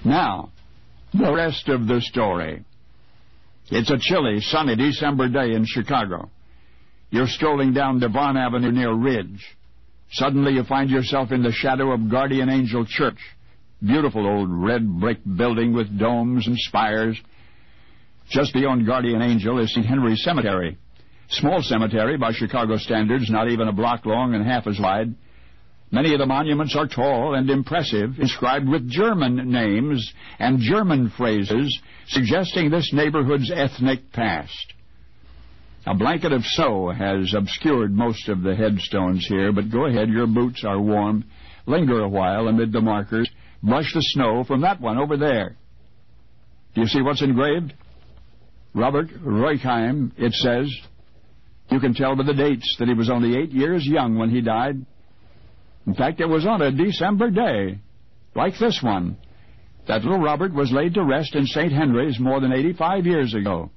Now, the rest of the story. It's a chilly, sunny December day in Chicago. You're strolling down Devon Avenue near Ridge. Suddenly you find yourself in the shadow of Guardian Angel Church. Beautiful old red brick building with domes and spires. Just beyond Guardian Angel is St. Henry's Cemetery. Small cemetery by Chicago standards, not even a block long and half as wide. Many of the monuments are tall and impressive, inscribed with German names and German phrases suggesting this neighborhood's ethnic past. A blanket of snow has obscured most of the headstones here, but go ahead, your boots are warm. Linger a while amid the markers. Brush the snow from that one over there. Do you see what's engraved? Robert Roigheim, it says. You can tell by the dates that he was only 8 years young when he died. In fact, it was on a December day, like this one, that little Robert was laid to rest in St. Henry's more than 85 years ago.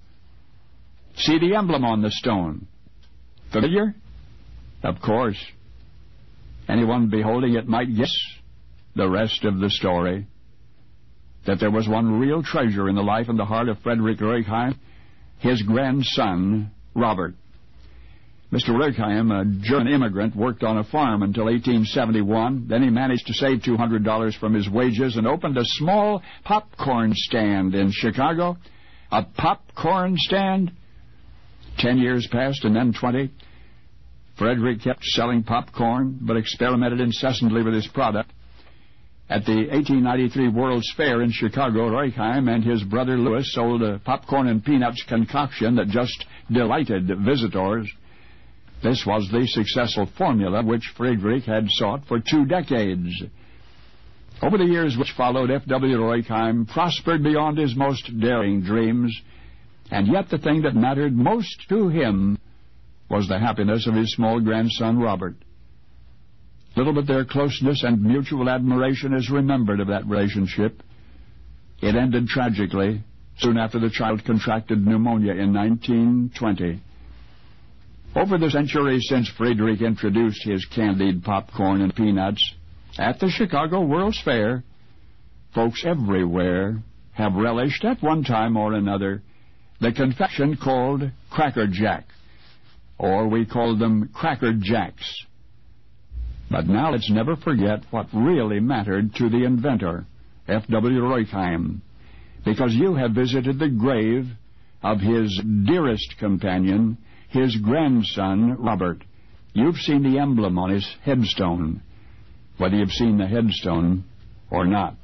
See the emblem on the stone. Familiar? Of course. Anyone beholding it might guess the rest of the story. That there was one real treasure in the life and the heart of Frederick Roigheim, his grandson, Robert. Mr. Roigheim, a German immigrant, worked on a farm until 1871. Then he managed to save $200 from his wages and opened a small popcorn stand in Chicago. A popcorn stand? 10 years passed, and then 20. Frederick kept selling popcorn, but experimented incessantly with his product. At the 1893 World's Fair in Chicago, Roigheim and his brother Louis sold a popcorn and peanuts concoction that just delighted visitors. This was the successful formula which Friedrich had sought for 2 decades. Over the years which followed, F.W. Roigheim prospered beyond his most daring dreams, and yet the thing that mattered most to him was the happiness of his small grandson, Robert. Little but their closeness and mutual admiration is remembered of that relationship. It ended tragically soon after the child contracted pneumonia in 1920. Over the centuries since Friedrich introduced his candied popcorn and peanuts at the Chicago World's Fair, folks everywhere have relished at one time or another the confection called Cracker Jack, or we call them Cracker Jacks. But now let's never forget what really mattered to the inventor, F.W. Roigheim, because you have visited the grave of his dearest companion, his grandson, Robert. You've seen the emblem on his headstone, whether you've seen the headstone or not.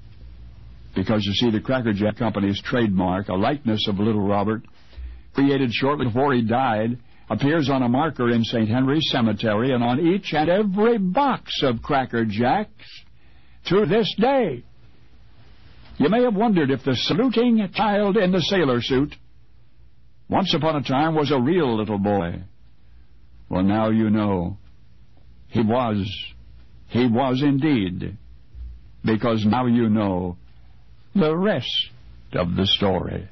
Because, you see, the Cracker Jack Company's trademark, a likeness of little Robert, created shortly before he died, appears on a marker in St. Henry's Cemetery and on each and every box of Cracker Jacks to this day. You may have wondered if the saluting child in the sailor suit once upon a time was a real little boy. Well, now you know. He was indeed, because now you know the rest of the story.